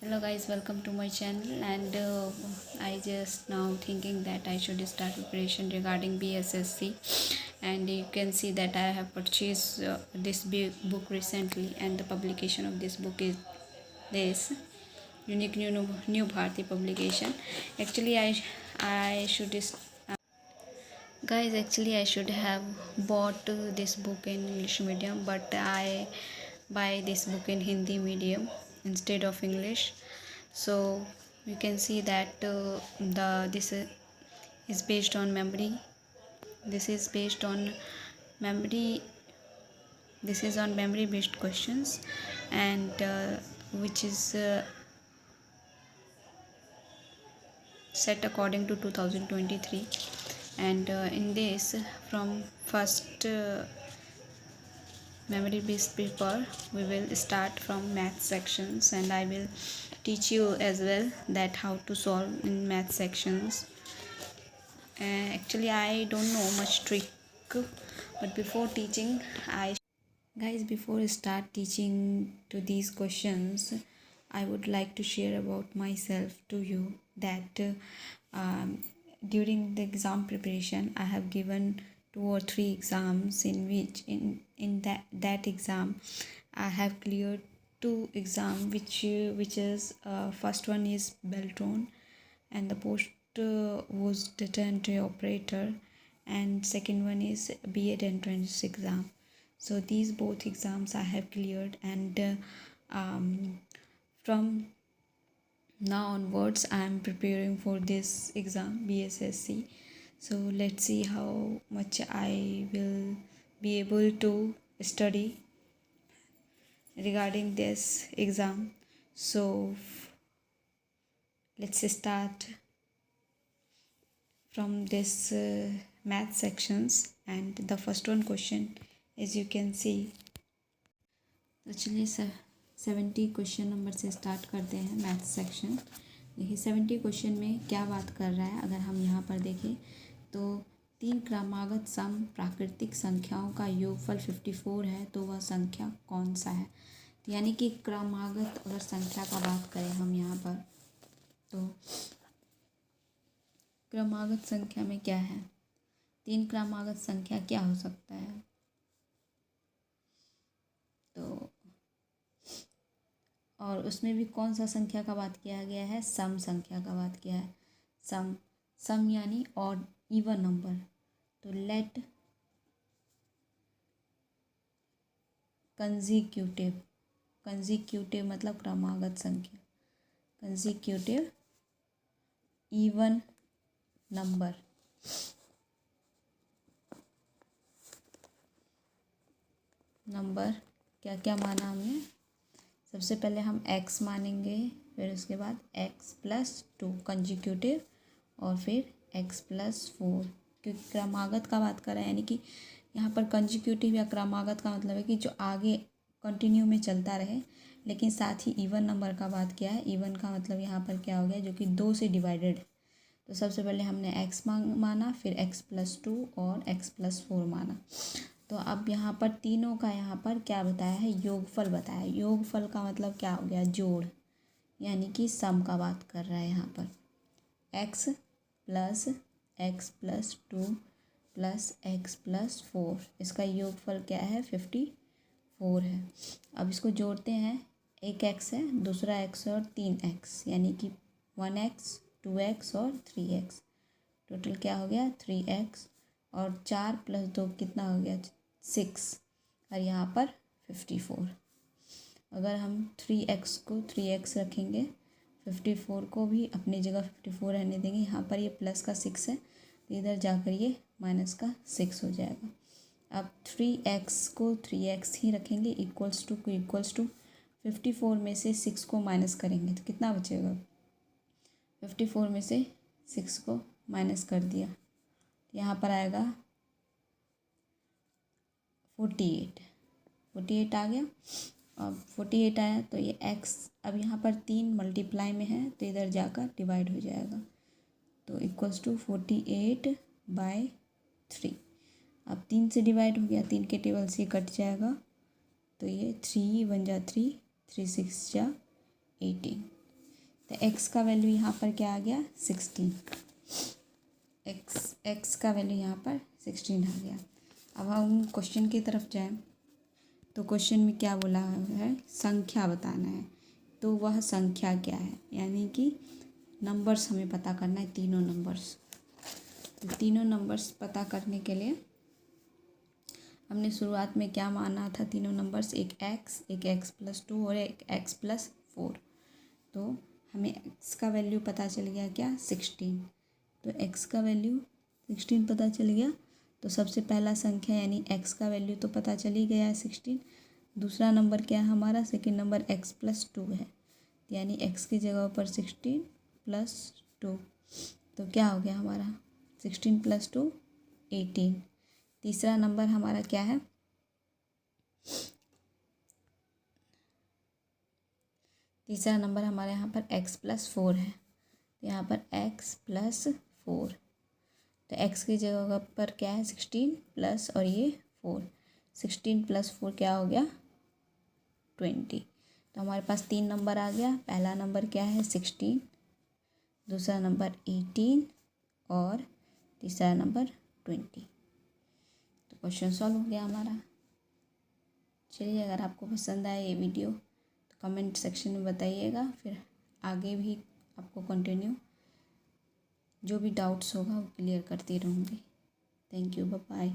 Hello guys, welcome to my channel. And I just now thinking that I should start preparation regarding BSSC, and you can see that I have purchased this book recently, and the publication of this book is this unique new Bharati publication. Actually, I should guys, actually I should have bought this book in English medium, but I buy this book in Hindi medium instead of English. So you can see that the this is based on memory. This is based on memory. This is on memory based questions, and which is set according to 2023. And in this, from first memory based paper, we will start from math sections, and I will teach you as well that how to solve in math sections. Actually I don't know much trick, but before teaching I guys, before I start teaching to these questions, I would like to share about myself to you that during the exam preparation I have given 2 or 3 exams, in which in that exam I have cleared 2 exam, which is first one is Beltron, and the post was data entry operator, and second one is B.Ed entrance exam. So these both exams I have cleared, and from now onwards I am preparing for this exam BSSC. So let's see how much I will be able to study regarding this exam. So let's start from this math sections, and the first one question, as you can see, तो चलिए 70 question number से start करते हैं math section. देखिए 70 question में क्या बात कर रहा है, अगर हम यहाँ पर देखें तो 3 क्रमागत सम प्राकृतिक संख्याओं का योगफल 54 है, तो वह संख्या कौन सा है। तो यानी कि क्रमागत अगर संख्या का बात करें हम यहाँ पर, तो क्रमागत संख्या में क्या है, 3 क्रमागत संख्या क्या हो सकता है। तो और उसमें भी कौन सा संख्या का बात किया गया है, सम संख्या का बात किया है। सम यानी और इवन नंबर। तो लेट कंजिक्यूटिव मतलब क्रमागत संख्या, कंजिक्यूटिव इवन नंबर। क्या क्या माना हमने, सबसे पहले हम x मानेंगे, फिर उसके बाद x+2 कंजिक्यूटिव, और फिर x+4, क्योंकि क्रमागत का बात कर रहे हैं, यानी कि यहाँ पर कंजिक्यूटिव या क्रमागत का मतलब है कि जो आगे कंटिन्यू में चलता रहे, लेकिन साथ ही इवन नंबर का बात किया है। इवन का मतलब यहाँ पर क्या हो गया, जो कि 2 से डिवाइडेड है। तो सबसे पहले हमने x माना, फिर x+2 और x+4 माना। तो अब यहाँ पर तीनों का यहाँ पर क्या बताया है, योगफल बताया है। योगफल का मतलब क्या हो गया, जोड़, यानी कि सम का बात कर रहा है यहाँ पर। x+x+2 प्लस x+4, इसका योगफल क्या है, 54 है। अब इसको जोड़ते हैं, एक x है, दूसरा x और 3x, यानी कि 1x 2x और 3x, टोटल क्या हो गया 3x, और 4 + 2 कितना हो गया 6, और यहाँ पर 54। अगर हम 3x को 3x रखेंगे, 54 को भी अपनी जगह 54 रहने देंगे, यहाँ पर ये प्लस का 6 है, तो इधर जाकर ये माइनस का 6 हो जाएगा। अब 3x को 3x ही रखेंगे, इक्वल्स टू 54 में से 6 को माइनस करेंगे तो कितना बचेगा, 54 में से 6 को माइनस कर दिया, यहाँ पर आएगा 48 आ गया। अब 48 आया तो ये x, अब यहाँ पर 3 मल्टीप्लाई में है, तो इधर जाकर डिवाइड हो जाएगा, तो इक्वल्स टू 48/3। अब 3 से डिवाइड हो गया, 3 के टेबल से कट जाएगा, तो ये 3 × 1 = 3, 3 × 6 = 18। तो एक्स का वैल्यू यहाँ पर क्या आ गया 16। एक्स का वैल्यू यहाँ पर 16 आ गया। अब हम क्वेश्चन की तरफ जाएं तो क्वेश्चन में क्या बोला है, संख्या बताना है। तो वह संख्या क्या है, यानी कि नंबर्स हमें पता करना है, तीनों नंबर्स। तो तीनों नंबर्स पता करने के लिए हमने शुरुआत में क्या माना था, तीनों नंबर्स, एक x+2 और एक x+4। तो हमें x का वैल्यू पता चल गया क्या 16। तो x का वैल्यू 16 पता चल गया। तो सबसे पहला संख्या यानी x का वैल्यू तो पता चल ही गया है 16। दूसरा नंबर क्या है हमारा, सेकंड नंबर x+2 है, यानी x की जगह पर 16+2। तो क्या हो गया हमारा 16+2 18। तीसरा नंबर हमारा क्या है, तीसरा नंबर हमारे यहाँ पर x+4 है। तो यहाँ पर x+4, तो x की जगह पर क्या है 16 प्लस और ये 4, 16+4 क्या हो गया 20। तो हमारे पास 3 नंबर आ गया। पहला नंबर क्या है 16, दूसरा नंबर 18 और तीसरा नंबर 20। तो क्वेश्चन सॉल्व हो गया हमारा। चलिए, अगर आपको पसंद आए ये वीडियो तो कमेंट सेक्शन में बताइएगा, फिर आगे भी आपको कंटिन्यू जो भी डाउट्स होगा वो क्लियर करती रहूँगी। Thank you, bye bye.